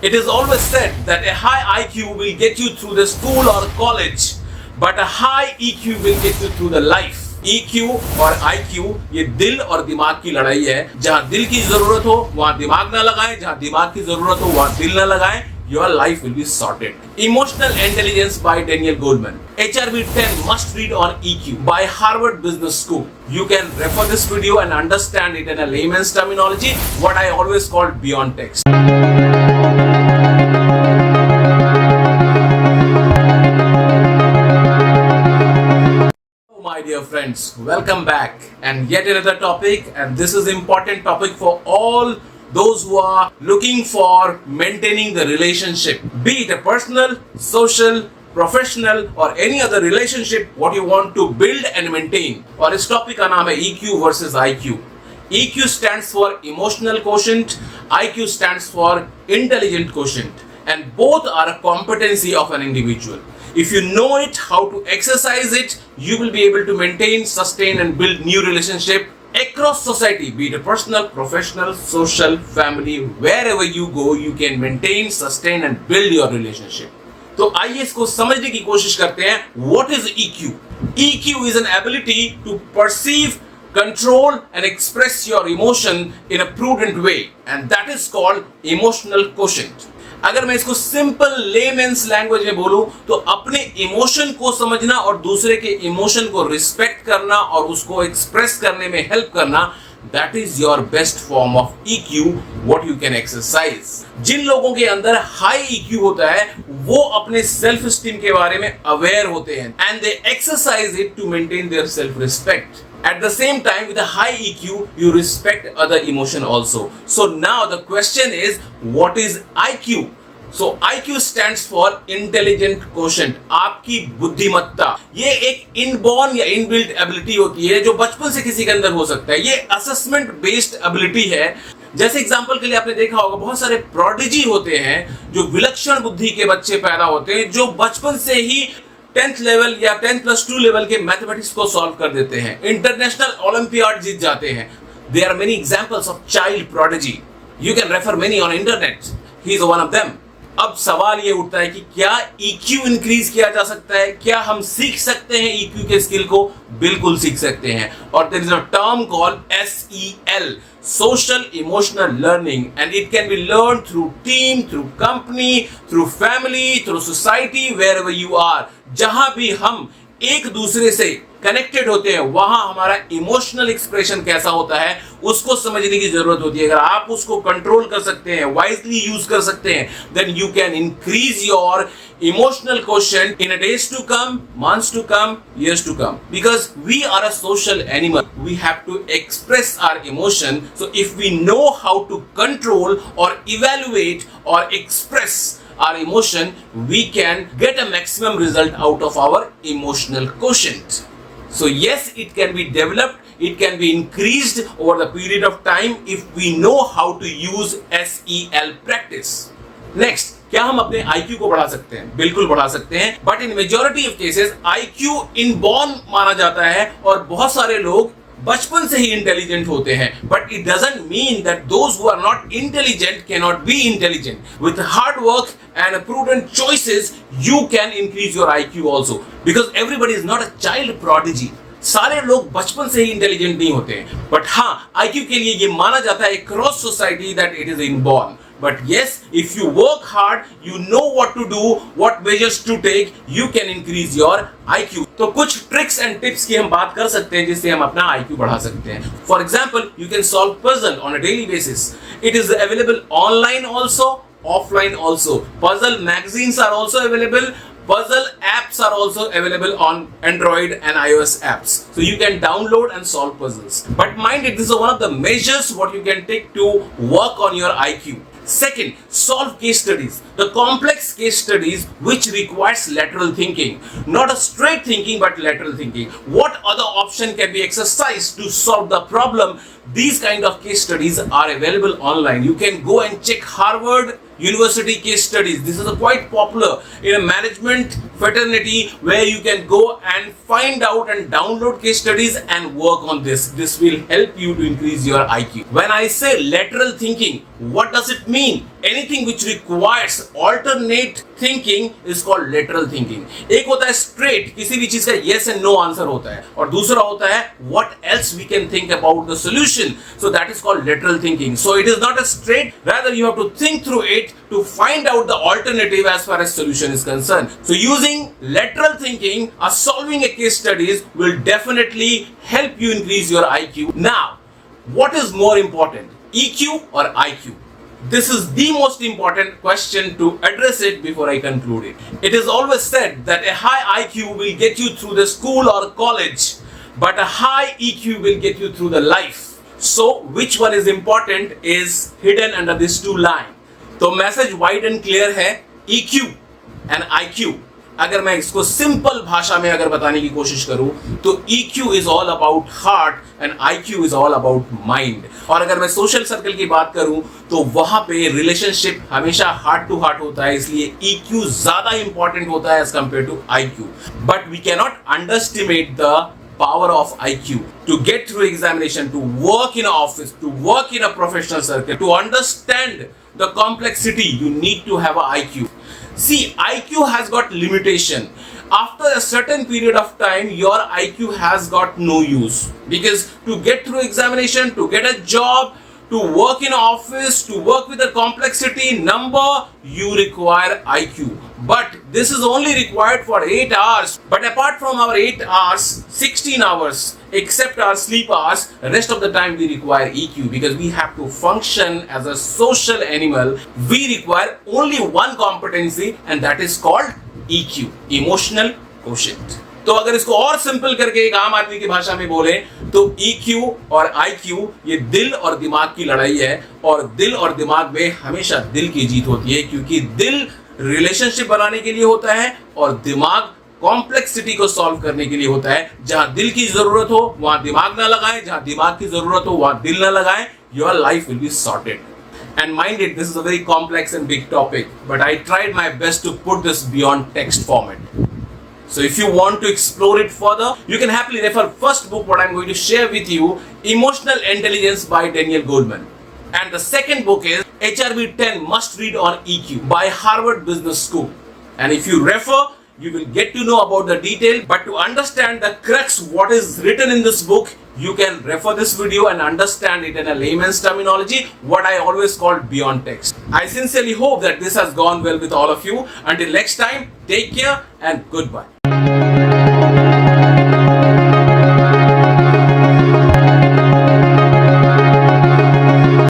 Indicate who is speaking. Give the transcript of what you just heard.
Speaker 1: It is always said that a high IQ will get you through the school or college, but a high EQ will get you through the life. EQ और IQ ये दिल और दिमाग की लड़ाई है. जहां दिल की जरूरत हो वहां दिमाग ना लगाएं, जहां दिमाग की जरूरत हो वहां दिल ना लगाएं. Your life will be sorted. Emotional Intelligence by Daniel Goleman. HRB 10 must read on EQ by Harvard Business School. You can refer this video and understand it in a layman's terminology, what I always call beyond text. My dear friends, welcome back and yet another topic, and this is important topic for all those who are looking for maintaining the relationship, be it a personal, social, professional or any other relationship what you want to build and maintain. और इस topic का नाम है EQ versus IQ. EQ stands for emotional quotient, IQ stands for intelligent quotient, and both are a competency of an individual. If you know it, how to exercise it, you will be able to maintain, sustain and build new relationship across society, be it a personal, professional, social, family, wherever you go, you can maintain, sustain and build your relationship. तो आइए इसको समझने की कोशिश करते हैं. What is EQ? EQ is an ability to perceive, control and express your emotion in a prudent way, and that is called emotional quotient. अगर मैं इसको सिंपल लेमेन्स लैंग्वेज में बोलूं तो अपने इमोशन को समझना और दूसरे के इमोशन को रिस्पेक्ट करना और उसको एक्सप्रेस करने में हेल्प करना, that is your best form of EQ what you can exercise. जिन लोगों के अंदर हाई EQ होता है वो अपने सेल्फ स्टीम के बारे में अवेयर होते हैं and they exercise it to maintain their self respect. At the same time, with a high EQ, you respect other emotion also. So now the question is, what is IQ? So IQ stands for intelligent quotient. आपकी बुद्धिमत्ता. ये एक inborn या inbuilt ability होती है जो बचपन से किसी के अंदर हो सकता है. ये असेसमेंट बेस्ड एबिलिटी है. जैसे एग्जांपल के लिए आपने देखा होगा बहुत सारे प्रोडिजी होते हैं जो विलक्षण बुद्धि के बच्चे पैदा होते हैं जो बचपन से ही 10th लेवल या 10+2 लेवल के मैथमेटिक्स को सॉल्व कर देते हैं, इंटरनेशनल ओलंपियाड जीत जाते हैं. There are many examples of child prodigy. You can refer many on internet. He is one of them. अब सवाल ये उठता है कि क्या EQ इंक्रीज किया जा सकता है? क्या हम सीख सकते हैं EQ के स्किल को? बिल्कुल सीख सकते हैं. और there is a term called SEL, social emotional learning, and it can be learned through team, through company, through family, through society, wherever you are. जहां भी हम एक दूसरे से कनेक्टेड होते हैं वहां हमारा इमोशनल एक्सप्रेशन कैसा होता है उसको समझने की जरूरत होती है. अगर आप उसको कंट्रोल कर सकते हैं, वाइजली यूज कर सकते हैं, then you can increase your emotional quotient in a days to come, months to come, years to come. Because we are a social animal, we have to express our emotion. So if we know how to control or evaluate or express our emotion, we can get a maximum result out of our emotional quotient. So yes, it can be developed, it can be increased over the period of time if we know how to use SEL practice. Next, क्या हम अपने IQ को बढ़ा सकते हैं? बिल्कुल बढ़ा सकते हैं, but in majority of cases IQ inborn माना जाता है और बहुत सारे लोग बचपन से ही इंटेलिजेंट होते हैं. But it doesn't mean that those who are not intelligent can not be intelligent. With hard work and prudent choices you can increase your IQ also, because everybody is not a child prodigy. सारे लोग बचपन से ही intelligent नहीं होते हैं, but हाँ IQ के लिए ये माना जाता है cross society that it is inborn. But yes, if you work hard, you know what to do, what measures to take, you can increase your IQ. तो कुछ tricks and tips की हम बात कर सकते हैं जिससे हम अपना IQ बढ़ा सकते हैं. For example, you can solve puzzle on a daily basis. It is available online also, offline also. Puzzle magazines are also available. Puzzle apps are also available on Android and iOS apps. So you can download and solve puzzles. But mind it, this is one of the measures what you can take to work on your IQ. Second, solve case studies. The complex case studies which requires lateral thinking. Not a straight thinking but lateral thinking. What other option can be exercised to solve the problem? These kind of case studies are available online. You can go and check Harvard University case studies. This is quite popular in a management fraternity where you can go and find out and download case studies and work on this. This will help you to increase your IQ. When I say lateral thinking, what does it mean? anything which requires alternate thinking is called lateral thinking. एक होता है straight, किसी भी चीज का yes and no answer होता है, और दूसरा होता है what else we can think about the solution. So that is called lateral thinking. So it is not a straight, rather you have to think through it to find out the alternative as far as solution is concerned. So using lateral thinking or solving a case studies will definitely help you increase your IQ. Now, what is more important, EQ or IQ? This is the most important question to address it before I conclude it. It is always said that a high IQ will get you through the school or college, but a high EQ will get you through the life. So which one is important is hidden under these two lines. तो message wide and clear है, EQ and IQ. अगर मैं इसको simple भाषा में अगर बताने की कोशिश करूं तो EQ is all about heart and IQ is all about mind. और अगर मैं सोशल सर्कल की बात करूं तो वहां पे रिलेशनशिप हमेशा हार्ट टू हार्ट होता है, इसलिए EQ ज्यादा इंपॉर्टेंट होता है as compare to IQ. But we can not underestimate the power of IQ to get through examination, to work in an office, to work in a professional circle, to understand the complexity. You need to have an IQ. See, IQ has got limitation. After a certain period of time, your IQ has got no use, because to get through examination, to get a job, to work in office, to work with a complexity number, you require IQ. But this is only required for 8 hours. But apart from our 8 hours, 16 hours, except our sleep hours, rest of the time we require EQ, because we have to function as a social animal. We require only one competency, and that is called EQ, emotional quotient. तो अगर इसको और simple करके एक आम आदमी की भाषा में बोले तो EQ और IQ ये दिल और दिमाग की लड़ाई है, और दिल और दिमाग में हमेशा दिल की जीत होती है, क्योंकि दिल रिलेशनशिप बनाने के लिए होता है और दिमाग कॉम्प्लेक्सिटी को सॉल्व करने के लिए होता है. जहां दिल की जरूरत हो वहां दिमाग ना लगाएं, जहां दिमाग की जरूरत हो वहां दिल ना लगाएं. Your life will be sorted. And mind it, this is a very complex and big topic, but I tried my best to put this beyond text format. So if you want to explore it further, you can happily refer first book what I'm going to share with you, Emotional Intelligence by Daniel Goleman. And the second book is HRB 10 Must Read on EQ by Harvard Business School. And if you refer, you will get to know about the detail. But to understand the crux what is written in this book, you can refer this video and understand it in a layman's terminology, what I always call beyond text. I sincerely hope that this has gone well with all of you. Until next time, take care and goodbye.